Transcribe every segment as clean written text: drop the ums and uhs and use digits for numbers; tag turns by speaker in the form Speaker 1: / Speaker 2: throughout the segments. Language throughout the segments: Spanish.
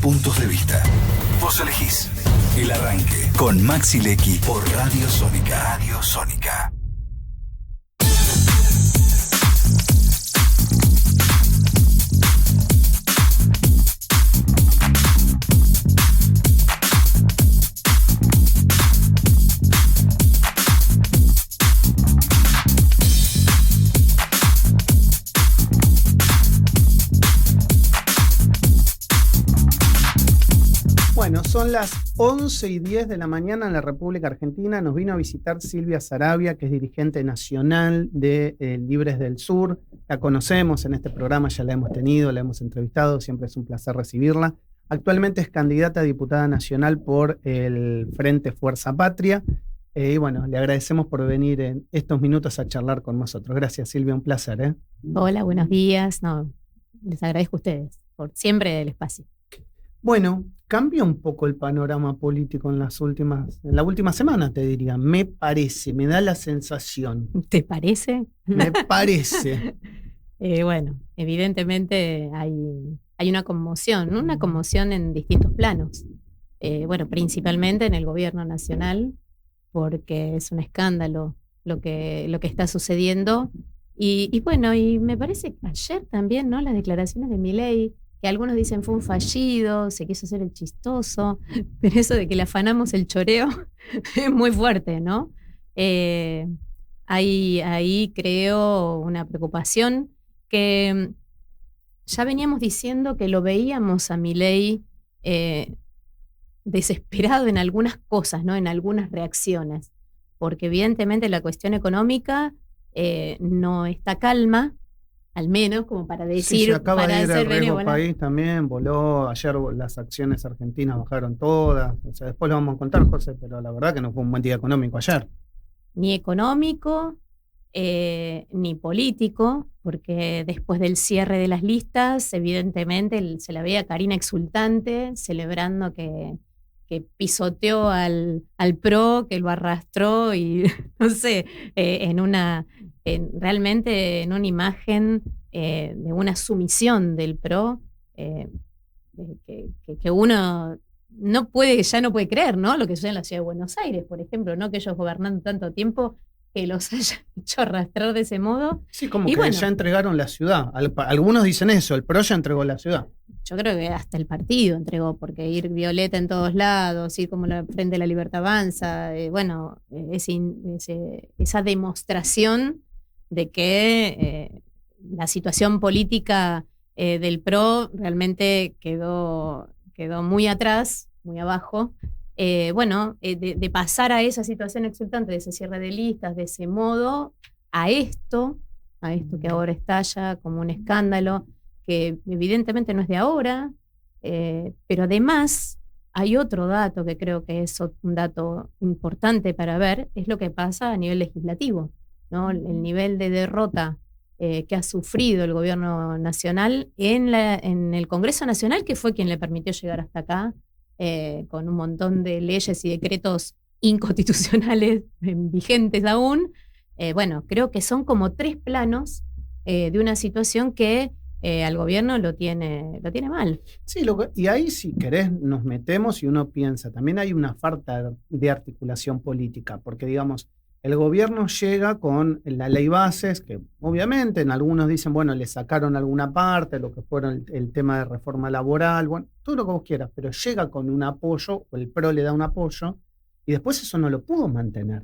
Speaker 1: puntos de vista. Vos elegís El Arranque con Maxi Lecky por Radio Sónica. Radio Sónica.
Speaker 2: Bueno, son las 11:10 de la mañana en la República Argentina. Nos vino a visitar Silvia Saravia, que es dirigente nacional de Libres del Sur. La conocemos en este programa, ya la hemos tenido, la hemos entrevistado, siempre es un placer recibirla. Actualmente es candidata a diputada nacional por el Frente Fuerza Patria. Y bueno, le agradecemos por venir en estos minutos a charlar con nosotros. Gracias, Silvia, un placer.
Speaker 3: Hola, buenos días. No, les agradezco a ustedes por siempre el espacio.
Speaker 2: Bueno, cambia un poco el panorama político en la última semana, te diría. Me parece, me da la sensación.
Speaker 3: ¿Te parece?
Speaker 2: Me parece.
Speaker 3: Bueno, evidentemente hay una conmoción, ¿no? Una conmoción en distintos planos. Bueno, principalmente en el gobierno nacional, porque es un escándalo lo que está sucediendo. Y bueno, y me parece que ayer también, ¿no? Las declaraciones de Milei, que algunos dicen fue un fallido, se quiso hacer el chistoso, pero eso de que le afanamos el choreo es muy fuerte, ¿no? Ahí creo una preocupación que ya veníamos diciendo que lo veíamos a Milei desesperado en algunas cosas, ¿no? En algunas reacciones, porque evidentemente la cuestión económica no está calma, al menos como para decir,
Speaker 2: sí, se acaba
Speaker 3: para
Speaker 2: de ir
Speaker 3: ser
Speaker 2: el riesgo
Speaker 3: benévola.
Speaker 2: país también, voló, ayer las acciones argentinas bajaron todas, o sea, después lo vamos a contar, José, pero la verdad que no fue un buen día económico ayer.
Speaker 3: Ni económico, ni político, porque después del cierre de las listas, evidentemente se la veía a Karina exultante, celebrando que pisoteó al PRO, que lo arrastró y, no sé, realmente en una imagen de una sumisión del PRO que uno ya no puede creer, ¿no? Lo que sucede en la ciudad de Buenos Aires, por ejemplo, ¿no? Que ellos gobernando tanto tiempo que los hayan hecho arrastrar de ese modo.
Speaker 2: Sí, como
Speaker 3: y
Speaker 2: que
Speaker 3: bueno,
Speaker 2: ya entregaron la ciudad. Algunos dicen eso, el PRO ya entregó la ciudad.
Speaker 3: yo creo que hasta el partido entregó, porque ir violeta en todos lados, ir como la Frente de la Libertad Avanza, bueno, esa demostración de que la situación política del PRO realmente quedó muy atrás, muy abajo. De pasar a esa situación exultante, de ese cierre de listas, de ese modo, a esto que ahora estalla como un escándalo, que evidentemente no es de ahora, pero además hay otro dato que creo que es un dato importante para ver, es lo que pasa a nivel legislativo, ¿no? El nivel de derrota que ha sufrido el gobierno nacional en el Congreso Nacional, que fue quien le permitió llegar hasta acá, con un montón de leyes y decretos inconstitucionales vigentes aún. Bueno, creo que son como tres planos de una situación que al gobierno lo tiene mal.
Speaker 2: Sí, y ahí si querés nos metemos y uno piensa, también hay una falta de articulación política, porque digamos, el gobierno llega con la ley bases, que obviamente en algunos dicen, bueno, le sacaron alguna parte, lo que fueron el tema de reforma laboral, bueno, todo lo que vos quieras, pero llega con un apoyo, o el PRO le da un apoyo, y después eso no lo pudo mantener.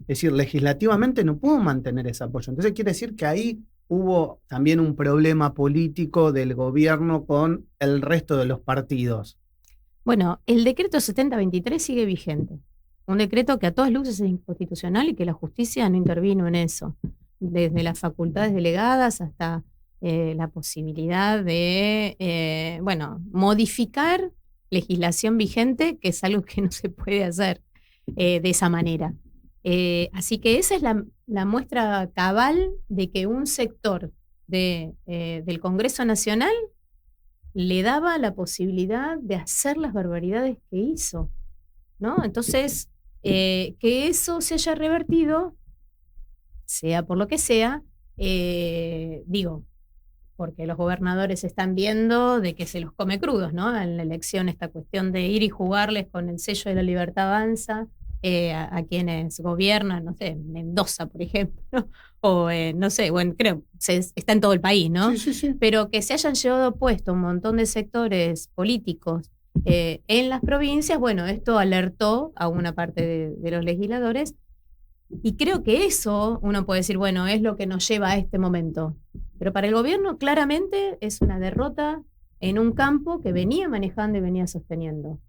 Speaker 2: Es decir, legislativamente no pudo mantener ese apoyo. Entonces quiere decir que ahí hubo también un problema político del gobierno con el resto de los partidos.
Speaker 3: Bueno, el decreto 7023 sigue vigente. Un decreto que a todas luces es inconstitucional y que la justicia no intervino en eso. Desde las facultades delegadas hasta la posibilidad de, modificar legislación vigente, que es algo que no se puede hacer de esa manera. Así que esa es la muestra cabal de que un sector del Congreso Nacional le daba la posibilidad de hacer las barbaridades que hizo, ¿no? Entonces, que eso se haya revertido, sea por lo que sea, porque los gobernadores están viendo de que se los come crudos, ¿no? En la elección esta cuestión de ir y jugarles con el sello de la libertad avanza a quienes gobiernan, no sé, Mendoza, por ejemplo, o no sé, bueno, creo, está en todo el país, ¿no?
Speaker 2: Sí.
Speaker 3: Pero que se hayan llevado puesto un montón de sectores políticos en las provincias, bueno, esto alertó a una parte de los legisladores y creo que eso uno puede decir, bueno, es lo que nos lleva a este momento. Pero para el gobierno claramente es una derrota en un campo que venía manejando y venía sosteniendo.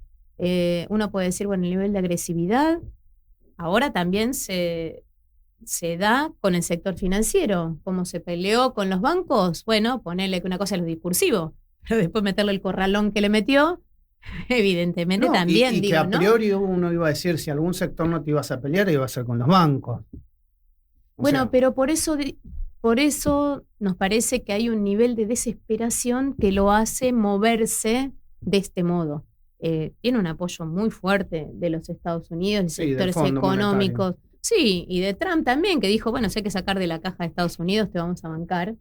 Speaker 3: Uno puede decir, bueno, el nivel de agresividad ahora también se da con el sector financiero. Cómo se peleó con los bancos, bueno, ponerle que una cosa es lo discursivo, pero después meterle el corralón que le metió, evidentemente
Speaker 2: No,
Speaker 3: también,
Speaker 2: y
Speaker 3: digo,
Speaker 2: que a
Speaker 3: ¿no?
Speaker 2: priori uno iba a decir, si algún sector no te ibas a pelear, iba a ser con los bancos.
Speaker 3: Bueno, pero por eso nos parece que hay un nivel de desesperación que lo hace moverse de este modo. Tiene un apoyo muy fuerte de los Estados Unidos y
Speaker 2: Sí, del
Speaker 3: sectores
Speaker 2: Fondo
Speaker 3: económicos. Sí, y de Trump también, que dijo, bueno, si hay que sacar de la caja de Estados Unidos, te vamos a bancar.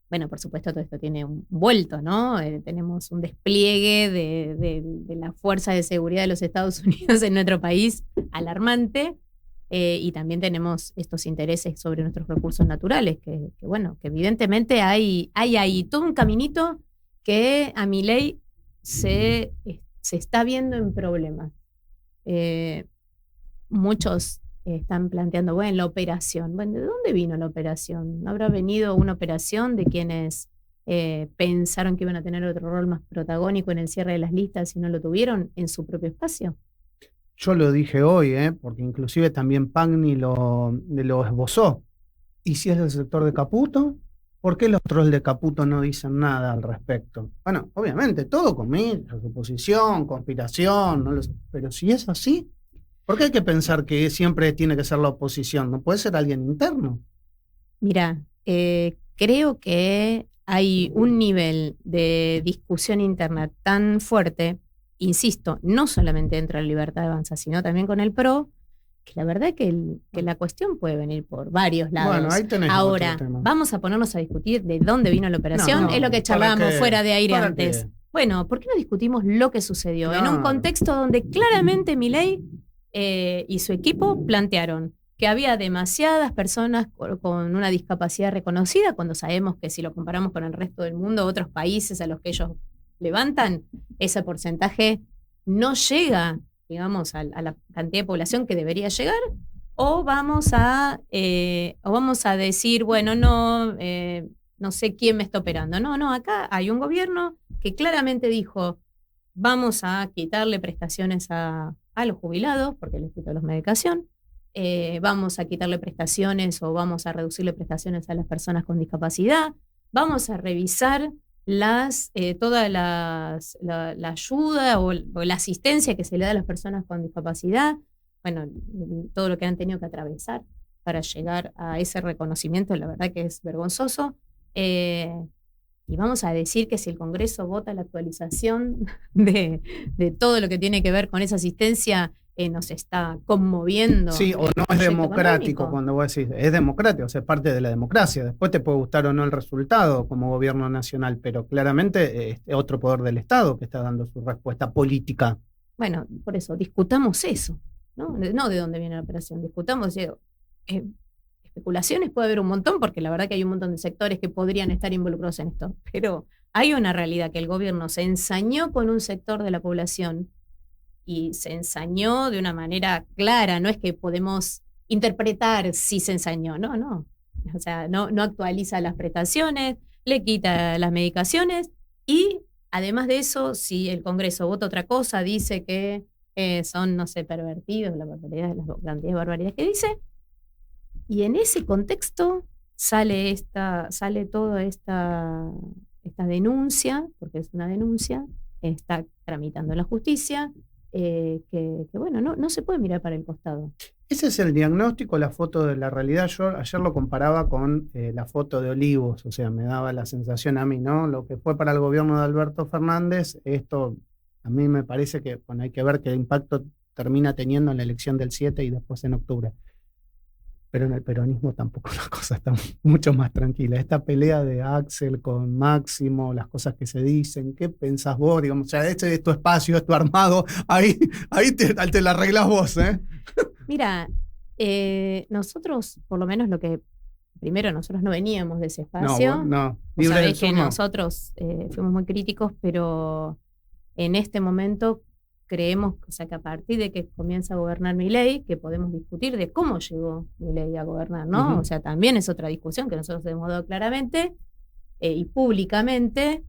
Speaker 3: Bueno, por supuesto, todo esto tiene un vuelto, ¿no? Tenemos un despliegue de la fuerza de seguridad de los Estados Unidos en nuestro país alarmante. Y también tenemos estos intereses sobre nuestros recursos naturales, bueno, que evidentemente hay ahí todo un caminito que a Milei se está viendo en problemas. Muchos están planteando, bueno, la operación. Bueno, ¿de dónde vino la operación? ¿No habrá venido una operación de quienes pensaron que iban a tener otro rol más protagónico en el cierre de las listas y no lo tuvieron en su propio espacio?
Speaker 2: Yo lo dije hoy, porque inclusive también Pagni lo esbozó. ¿Y si es del sector de Caputo? ¿Por qué los trolls de Caputo no dicen nada al respecto? Bueno, obviamente, todo comillas, suposición, conspiración, no lo sé, pero si es así, ¿por qué hay que pensar que siempre tiene que ser la oposición? ¿No puede ser alguien interno?
Speaker 3: Mira, creo que hay un nivel de discusión interna tan fuerte, insisto, no solamente dentro de la Libertad Avanza, sino también con el PRO, que la verdad que la cuestión puede venir por varios lados.
Speaker 2: Bueno, ahí tenés
Speaker 3: ahora,
Speaker 2: otro tema.
Speaker 3: vamos a ponernos a discutir de dónde vino la operación,
Speaker 2: No,
Speaker 3: es lo que charlábamos fuera de aire
Speaker 2: ¿para
Speaker 3: antes.
Speaker 2: qué?
Speaker 3: Bueno, ¿por qué no discutimos lo que sucedió? En un
Speaker 2: Claro.
Speaker 3: contexto donde claramente Milei y su equipo plantearon que había demasiadas personas con una discapacidad reconocida, cuando sabemos que si lo comparamos con el resto del mundo, otros países a los que ellos levantan, ese porcentaje no llega, digamos, a la cantidad de población que debería llegar, o vamos a decir, bueno, no sé quién me está operando. No, acá hay un gobierno que claramente dijo, vamos a quitarle prestaciones a los jubilados, porque les quito la medicación, vamos a quitarle prestaciones o vamos a reducirle prestaciones a las personas con discapacidad, vamos a revisar toda la ayuda o la asistencia que se le da a las personas con discapacidad, bueno, todo lo que han tenido que atravesar para llegar a ese reconocimiento, la verdad que es vergonzoso. Y vamos a decir que si el Congreso vota la actualización de todo lo que tiene que ver con esa asistencia, nos está conmoviendo.
Speaker 2: Sí, o no es democrático cuando vos decís, es democrático, o sea, es parte de la democracia. Después te puede gustar o no el resultado como gobierno nacional, pero claramente es otro poder del Estado que está dando su respuesta política.
Speaker 3: Bueno, por eso, discutamos eso, ¿no? No de dónde viene la operación, discutamos, especulaciones puede haber un montón, porque la verdad que hay un montón de sectores que podrían estar involucrados en esto, pero hay una realidad que el gobierno se ensañó con un sector de la población y se ensañó de una manera clara, no es que podemos interpretar si se ensañó, no. O sea, no actualiza las prestaciones, le quita las medicaciones y además de eso, si el Congreso vota otra cosa, dice que son, no sé, pervertidos, las cantidades de barbaridades que dice, y en ese contexto sale toda esta denuncia, porque es una denuncia, está tramitando en la justicia, que bueno, no se puede mirar para el costado.
Speaker 2: Ese es el diagnóstico, la foto de la realidad. Yo ayer lo comparaba con la foto de Olivos, o sea, me daba la sensación a mí, ¿no? Lo que fue para el gobierno de Alberto Fernández, esto a mí me parece que, bueno, hay que ver qué impacto termina teniendo en la elección del 7 y después en octubre. Pero en el peronismo tampoco la cosa está mucho más tranquila. Esta pelea de Axel con Máximo, las cosas que se dicen, ¿qué pensás vos? Digamos, o sea, este es tu espacio, es tu armado, ahí te la arreglás vos, ¿eh?
Speaker 3: Mira, nosotros, por lo menos primero nosotros no veníamos de ese espacio.
Speaker 2: No.
Speaker 3: Vos sabés que nosotros fuimos muy críticos, pero en este momento creemos, o sea, que a partir de que comienza a gobernar Milei, que podemos discutir de cómo llegó Milei a gobernar, ¿no? O sea, también es otra discusión que nosotros hemos dado claramente y públicamente,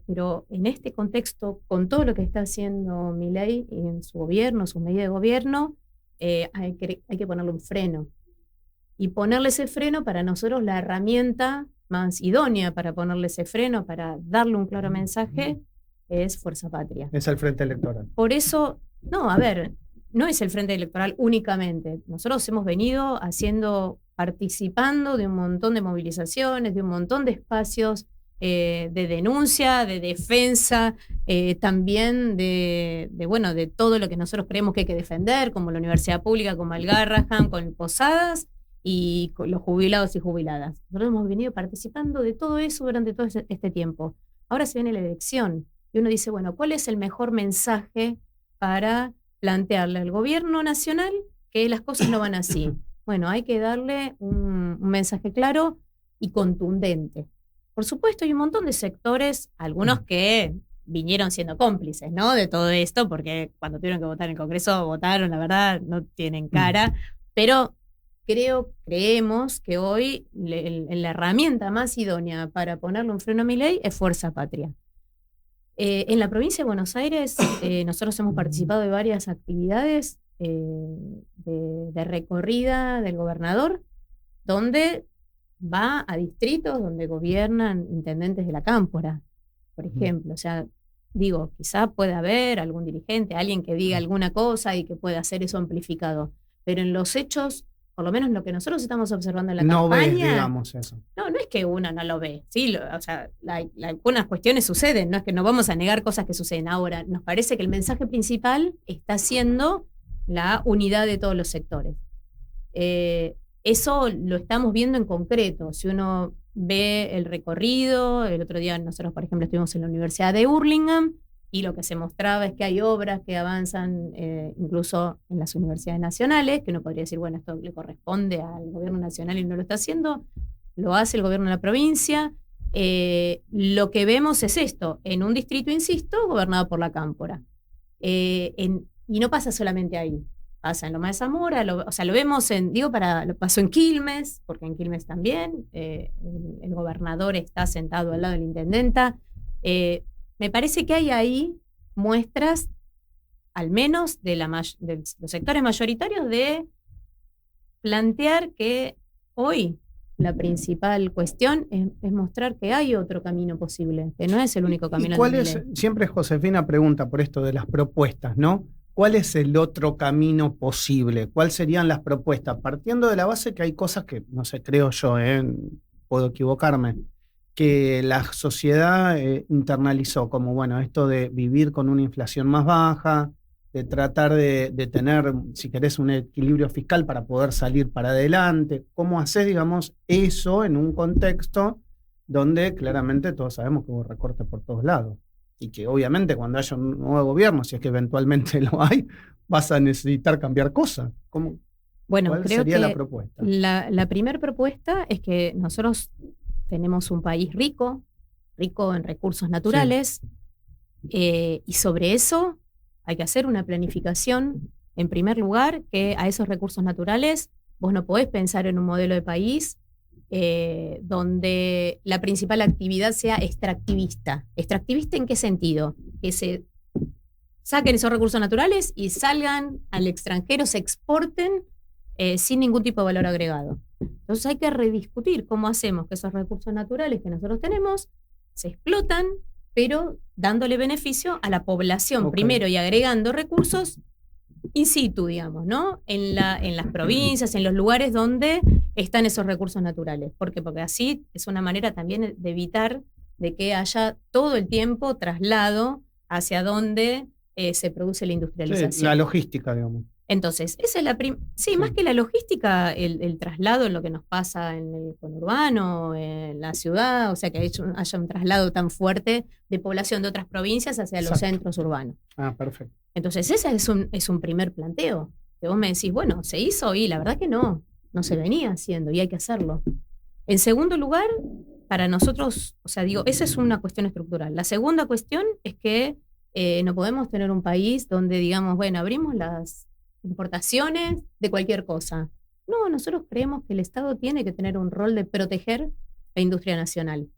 Speaker 3: pero en este contexto, con todo lo que está haciendo Milei y en su gobierno, sus medidas de gobierno, hay que ponerle un freno. Y ponerle ese freno, para nosotros la herramienta más idónea para ponerle ese freno, para darle un claro mensaje, es Fuerza Patria.
Speaker 2: Es el Frente Electoral.
Speaker 3: Por eso, no, a ver, no es el Frente Electoral únicamente. Nosotros hemos venido participando de un montón de movilizaciones, de un montón de espacios de denuncia, de defensa, también de todo lo que nosotros creemos que hay que defender, como la universidad pública, como el Garrahan, con Posadas y con los jubilados y jubiladas. Nosotros hemos venido participando de todo eso durante todo este tiempo. Ahora se viene la elección. Y uno dice, bueno, ¿cuál es el mejor mensaje para plantearle al gobierno nacional que las cosas no van así? Bueno, hay que darle un mensaje claro y contundente. Por supuesto, hay un montón de sectores, algunos que vinieron siendo cómplices, ¿no? De todo esto, porque cuando tuvieron que votar en el Congreso, votaron, la verdad, no tienen cara, pero creemos que hoy la herramienta más idónea para ponerle un freno a Milei es Fuerza Patria. En la provincia de Buenos Aires, nosotros hemos participado de varias actividades de recorrida del gobernador, donde va a distritos donde gobiernan intendentes de la Cámpora, por ejemplo. O sea, digo, quizá pueda haber algún dirigente, alguien que diga alguna cosa y que pueda hacer eso amplificado. Pero en los hechos, por lo menos lo que nosotros estamos observando en la campaña...
Speaker 2: No ves, digamos, eso.
Speaker 3: No es que uno no lo ve. Sí, o sea, algunas cuestiones suceden, no es que no vamos a negar cosas que suceden. Ahora, nos parece que el mensaje principal está siendo la unidad de todos los sectores. Eso lo estamos viendo en concreto. Si uno ve el recorrido, el otro día nosotros, por ejemplo, estuvimos en la Universidad de Hurlingham y lo que se mostraba es que hay obras que avanzan incluso en las universidades nacionales, que uno podría decir, bueno, esto le corresponde al gobierno nacional y no lo está haciendo, lo hace el gobierno de la provincia. Lo que vemos es esto, en un distrito, insisto, gobernado por la Cámpora. Y no pasa solamente ahí. Pasa en Loma de Zamora, lo vemos lo pasó en Quilmes, porque en Quilmes también el gobernador está sentado al lado de la intendenta. Me parece que hay ahí muestras, al menos de los sectores mayoritarios, de plantear que hoy la principal cuestión es mostrar que hay otro camino posible, que no es el único camino.
Speaker 2: ¿Y cuál es? Siempre Josefina pregunta por esto de las propuestas, ¿no? ¿Cuál es el otro camino posible? ¿Cuáles serían las propuestas? Partiendo de la base que hay cosas que, no sé, creo yo, puedo equivocarme, que la sociedad internalizó, como, bueno, esto de vivir con una inflación más baja, de tratar de tener, si querés, un equilibrio fiscal para poder salir para adelante. ¿Cómo haces, digamos, eso en un contexto donde claramente todos sabemos que hubo recortes por todos lados? Y que obviamente cuando haya un nuevo gobierno, si es que eventualmente lo hay, vas a necesitar cambiar cosas.
Speaker 3: Bueno,
Speaker 2: ¿Cuál
Speaker 3: creo
Speaker 2: sería
Speaker 3: que
Speaker 2: la propuesta?
Speaker 3: La primera propuesta es que nosotros tenemos un país rico en recursos naturales, sí. Y sobre eso hay que hacer una planificación, en primer lugar, que a esos recursos naturales vos no podés pensar en un modelo de país donde la principal actividad sea extractivista. ¿Extractivista en qué sentido? Que se saquen esos recursos naturales y salgan al extranjero, se exporten sin ningún tipo de valor agregado. Entonces hay que rediscutir cómo hacemos que esos recursos naturales que nosotros tenemos se explotan, pero dándole beneficio a la población primero y agregando recursos in situ, digamos, ¿no? En las provincias, en los lugares donde están esos recursos naturales. ¿Por qué? Porque así es una manera también de evitar de que haya todo el tiempo traslado hacia donde se produce la industrialización.
Speaker 2: Sí, la logística, digamos.
Speaker 3: Entonces, esa es sí, más que la logística, el traslado en lo que nos pasa en el conurbano, en la ciudad, o sea, que haya un traslado tan fuerte de población de otras provincias hacia los centros urbanos.
Speaker 2: Perfecto.
Speaker 3: Entonces, ese es un primer planteo. Que vos me decís, bueno, ¿se hizo? Y la verdad que no se venía haciendo y hay que hacerlo. En segundo lugar, para nosotros, o sea, digo, esa es una cuestión estructural. La segunda cuestión es que no podemos tener un país donde digamos, bueno, abrimos las importaciones de cualquier cosa. No, nosotros creemos que el Estado tiene que tener un rol de proteger la industria nacional.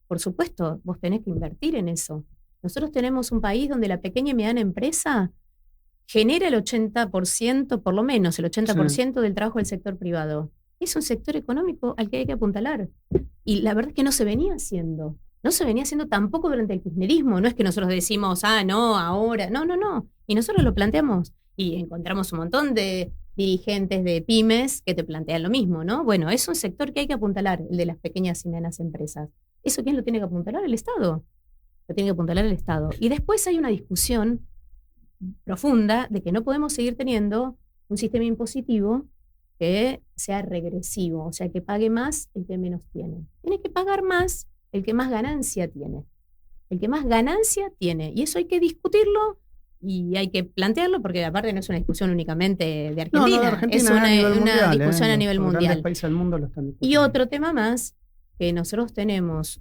Speaker 3: Por supuesto, vos tenés que invertir en eso. Nosotros tenemos un país donde la pequeña y mediana empresa genera el 80%, por lo menos el 80% del trabajo del sector privado. Es un sector económico al que hay que apuntalar. Y la verdad es que no se venía haciendo. No se venía haciendo tampoco durante el kirchnerismo. No es que nosotros decimos, no, ahora. No. Y nosotros lo planteamos. Y encontramos un montón de dirigentes de pymes que te plantean lo mismo, ¿no? Bueno, es un sector que hay que apuntalar, el de las pequeñas y medianas empresas. ¿Eso quién lo tiene que apuntalar? El Estado. Lo tiene que apuntalar el Estado. Y después hay una discusión profunda de que no podemos seguir teniendo un sistema impositivo que sea regresivo, o sea, que pague más el que menos tiene. Tiene que pagar más el que más ganancia tiene. El que más ganancia tiene. Y eso hay que discutirlo y hay que plantearlo porque aparte no es una discusión únicamente de Argentina,
Speaker 2: de Argentina
Speaker 3: es una
Speaker 2: mundial,
Speaker 3: discusión a nivel
Speaker 2: los
Speaker 3: mundial.
Speaker 2: Grandes países del mundo lo están discutiendo.
Speaker 3: Y otro tema más, que nosotros tenemos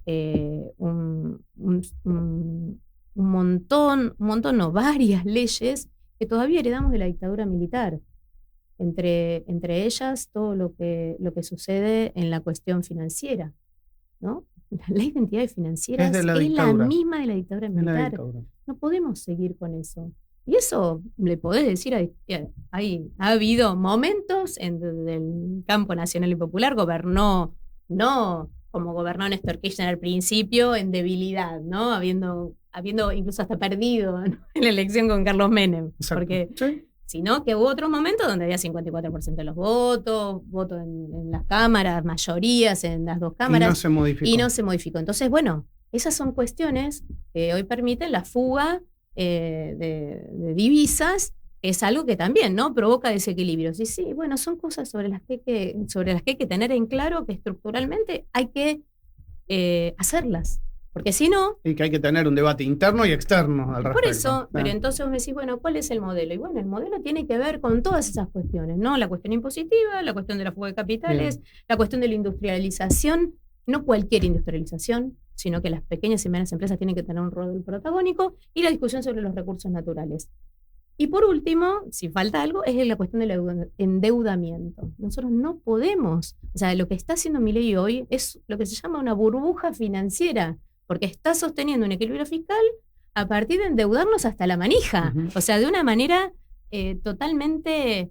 Speaker 3: varias leyes que todavía heredamos de la dictadura militar. Entre ellas todo lo que sucede en la cuestión financiera, ¿no? La ley de entidades financieras es la misma de la dictadura militar. No podemos seguir con eso. Y eso le podés decir, ha habido momentos en donde el campo nacional y popular gobernó, no como gobernó Néstor Kirchner al principio, en debilidad, ¿no? Habiendo incluso hasta perdido, ¿no?, en la elección con Carlos Menem.
Speaker 2: Exacto.
Speaker 3: Porque,
Speaker 2: sí.
Speaker 3: Sino que hubo otros momentos donde había 54% de los votos en las cámaras, mayorías en las dos cámaras. Y no se modificó. Entonces, bueno, esas son cuestiones que hoy permiten la fuga de divisas, que es algo que también, ¿no?, provoca desequilibrios. Y sí, bueno, son cosas sobre las que hay que tener en claro que estructuralmente hay que hacerlas. Porque si no...
Speaker 2: Y que hay que tener un debate interno y externo al respecto.
Speaker 3: Por eso, pero entonces me decís, bueno, ¿cuál es el modelo? Y bueno, el modelo tiene que ver con todas esas cuestiones, ¿no? La cuestión impositiva, la cuestión de la fuga de capitales, la cuestión de la industrialización, no cualquier industrialización, sino que las pequeñas y medianas empresas tienen que tener un rol protagónico, y la discusión sobre los recursos naturales. Y por último, si falta algo, es la cuestión del endeudamiento. Nosotros no podemos, o sea, lo que está haciendo Milei hoy es lo que se llama una burbuja financiera, porque está sosteniendo un equilibrio fiscal a partir de endeudarnos hasta la manija. O sea, de una manera totalmente,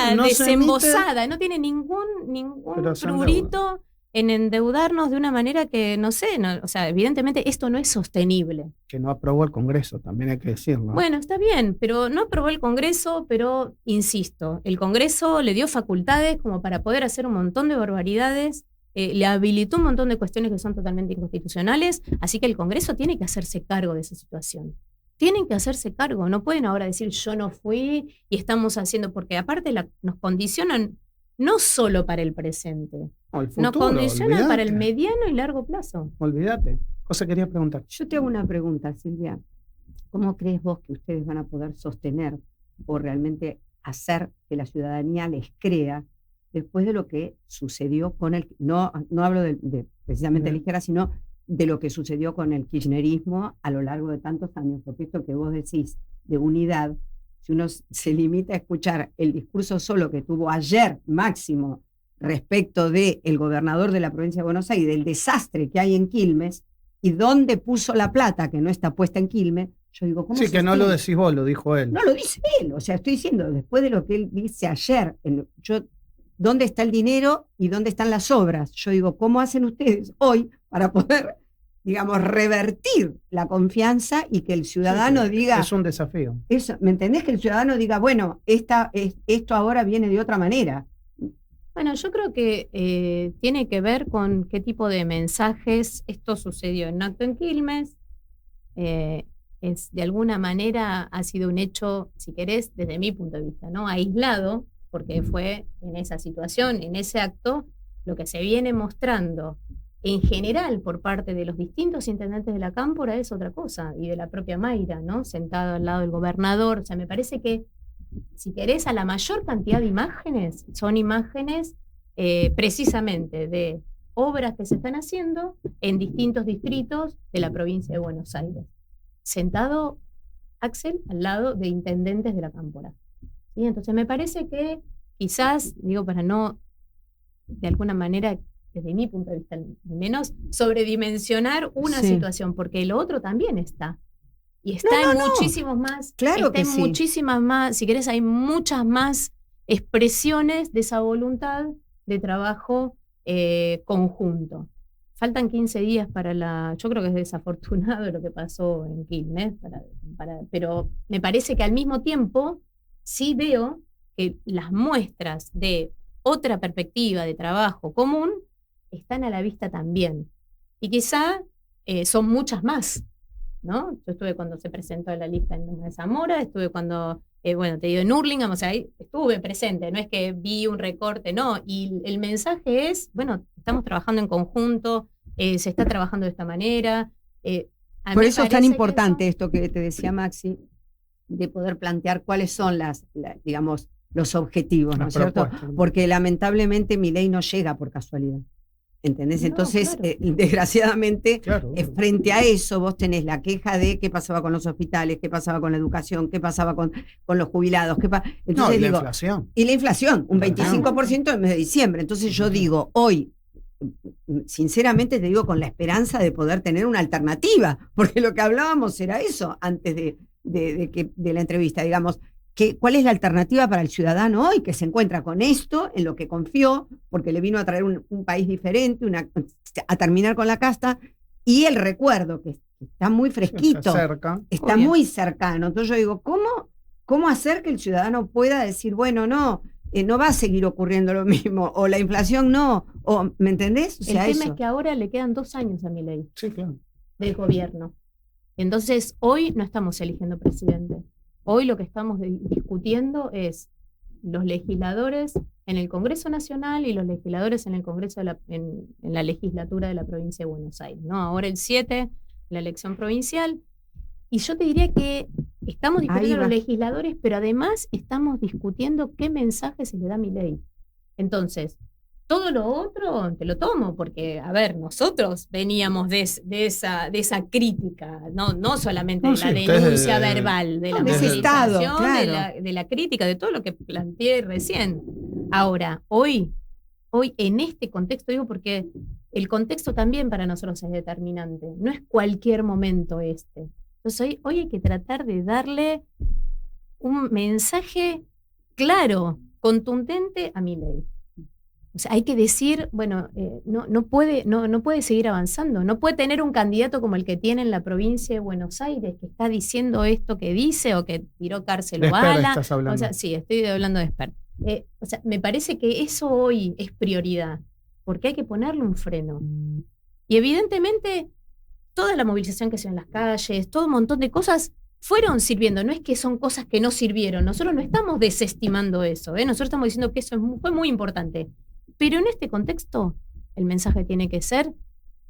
Speaker 3: desembosada. No tiene ningún prurito en endeudarnos de una manera que, o sea, evidentemente esto no es sostenible.
Speaker 2: Que no aprobó el Congreso, también hay que decirlo.
Speaker 3: Bueno, está bien, pero no aprobó el Congreso, pero insisto, el Congreso le dio facultades como para poder hacer un montón de barbaridades. Le habilitó un montón de cuestiones que son totalmente inconstitucionales, así que el Congreso tiene que hacerse cargo de esa situación. Tienen que hacerse cargo, no pueden ahora decir yo no fui y estamos haciendo, porque aparte nos condicionan no solo para el presente, nos condicionan para el mediano y largo plazo.
Speaker 2: Olvídate. José, quería preguntar.
Speaker 4: Yo te hago una pregunta, Silvia. ¿Cómo crees vos que ustedes van a poder sostener o realmente hacer que la ciudadanía les crea después de lo que sucedió con no hablo de precisamente ligera, sino de lo que sucedió con el kirchnerismo a lo largo de tantos años? Porque esto que vos decís de unidad, si uno se limita a escuchar el discurso solo que tuvo ayer Máximo respecto del gobernador de la provincia de Buenos Aires, del desastre que hay en Quilmes, y dónde puso la plata que no está puesta en Quilmes, yo digo, ¿cómo
Speaker 2: sí, que no lo decís vos, lo dijo él.
Speaker 4: No lo dice él, o sea, estoy diciendo, después de lo que él dice ayer, ¿dónde está el dinero y dónde están las obras? Yo digo, ¿cómo hacen ustedes hoy para poder, digamos, revertir la confianza y que el ciudadano diga...
Speaker 2: Es un desafío.
Speaker 4: ¿Me entendés? Que el ciudadano diga, bueno, esto ahora viene de otra manera.
Speaker 3: Bueno, yo creo que tiene que ver con qué tipo de mensajes esto sucedió en un acto en Quilmes. de alguna manera ha sido un hecho, si querés, desde mi punto de vista, ¿no? Aislado, porque fue en esa situación, en ese acto, lo que se viene mostrando en general por parte de los distintos intendentes de la Cámpora es otra cosa, y de la propia Mayra, ¿no? Sentado al lado del gobernador. O sea, me parece que, si querés, a la mayor cantidad de imágenes, son imágenes precisamente de obras que se están haciendo en distintos distritos de la provincia de Buenos Aires. Sentado Axel al lado de intendentes de la Cámpora. ¿Sí? Entonces me parece que quizás, digo, para no, de alguna manera, desde mi punto de vista al menos, sobredimensionar una situación, porque lo otro también está. Y está en muchísimos más,
Speaker 4: claro que sí.
Speaker 3: Muchísimas más, si querés, hay muchas más expresiones de esa voluntad de trabajo conjunto. Faltan 15 días yo creo que es desafortunado lo que pasó en Quilmes, pero me parece que al mismo tiempo sí veo que las muestras de otra perspectiva de trabajo común están a la vista también. Y quizá son muchas más, ¿no? Yo estuve cuando se presentó la lista en Loma de Zamora, estuve cuando, te digo, en Hurlingham, o sea, ahí estuve presente, no es que vi un recorte, no. Y el mensaje es, estamos trabajando en conjunto, se está trabajando de esta manera.
Speaker 4: Por eso es tan importante esto que te decía Maxi, de poder plantear cuáles son digamos, los objetivos, ¿no es cierto? Porque lamentablemente mi ley no llega por casualidad. ¿Entendés? Entonces, claro. Desgraciadamente, frente a eso, vos tenés la queja de qué pasaba con los hospitales, qué pasaba con la educación, qué pasaba con los jubilados. Entonces,
Speaker 2: y la inflación.
Speaker 4: Y la inflación, un 25% en el mes de diciembre. Entonces yo digo, hoy, sinceramente te digo, con la esperanza de poder tener una alternativa, porque lo que hablábamos era eso antes de la entrevista, digamos. ¿Cuál es la alternativa para el ciudadano hoy que se encuentra con esto, en lo que confió, porque le vino a traer un país diferente, a terminar con la casta, y el recuerdo, que está muy fresquito, está muy cercano? Entonces yo digo, ¿cómo hacer que el ciudadano pueda decir, bueno, no va a seguir ocurriendo lo mismo, o la inflación no, o, ¿me entendés? O sea,
Speaker 3: el tema es que ahora le quedan 2 años a Milei del gobierno. Entonces, hoy no estamos eligiendo presidente. Hoy lo que estamos discutiendo es los legisladores en el Congreso Nacional y los legisladores en el Congreso en la legislatura de la provincia de Buenos Aires, ¿no? Ahora el 7, la elección provincial. Y yo te diría que estamos discutiendo los legisladores, pero además estamos discutiendo qué mensaje se le da a Milei. Entonces, todo lo otro te lo tomo, porque, a ver, nosotros veníamos de esa crítica, no solamente de la denuncia verbal, de la movilización, de la crítica, de todo lo que planteé recién. Ahora, hoy en este contexto, digo, porque el contexto también para nosotros es determinante, no es cualquier momento este. Entonces, hoy hay que tratar de darle un mensaje claro, contundente a Milei. O sea, hay que decir, no puede seguir avanzando, no puede tener un candidato como el que tiene en la provincia de Buenos Aires, que está diciendo esto que dice, o que tiró cárcel o bala. O sea, sí, estoy hablando de Esper. O sea, me parece que eso hoy es prioridad, porque hay que ponerle un freno. Y evidentemente, toda la movilización que se ve en las calles, todo un montón de cosas fueron sirviendo, no es que son cosas que no sirvieron, nosotros no estamos desestimando eso, nosotros estamos diciendo que eso fue muy importante. Pero en este contexto, el mensaje tiene que ser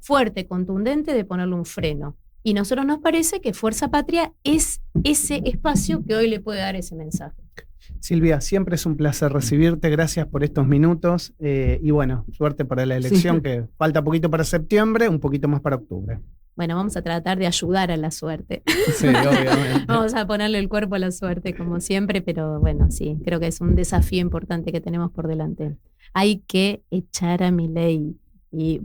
Speaker 3: fuerte, contundente, de ponerle un freno. Y nosotros nos parece que Fuerza Patria es ese espacio que hoy le puede dar ese mensaje.
Speaker 2: Silvia, siempre es un placer recibirte, gracias por estos minutos y suerte para la elección, que falta poquito para septiembre, un poquito más para octubre.
Speaker 3: Bueno, vamos a tratar de ayudar a la suerte.
Speaker 2: Sí, obviamente.
Speaker 3: Vamos a ponerle el cuerpo a la suerte como siempre, pero sí, creo que es un desafío importante que tenemos por delante. Hay que echar a Milei, y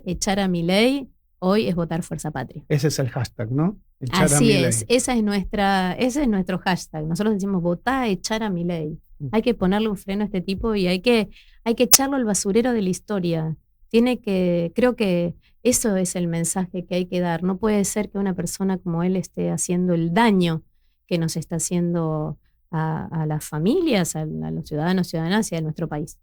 Speaker 3: echar a Milei, hoy es votar Fuerza Patria.
Speaker 2: Ese es el hashtag, ¿no? Echar
Speaker 3: Así es, ese es nuestro hashtag. Nosotros decimos votar, echar a Milei. Hay que ponerle un freno a este tipo y hay que echarlo al basurero de la historia. Creo que eso es el mensaje que hay que dar. No puede ser que una persona como él esté haciendo el daño que nos está haciendo a las familias, a los ciudadanos, ciudadanas y a nuestro país.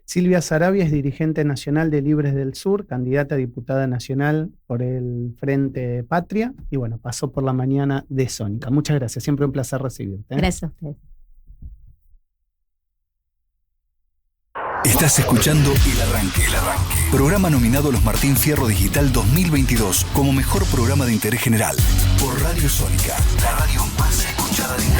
Speaker 2: Silvia Sarabia es dirigente nacional de Libres del Sur, candidata a diputada nacional por el Frente Patria y bueno, pasó por la mañana de Sónica. Muchas gracias, siempre un placer recibirte.
Speaker 3: Gracias a ustedes.
Speaker 1: Estás escuchando El Arranque, programa nominado a los Martín Fierro Digital 2022 como mejor programa de interés general por Radio Sónica, la radio más escuchada de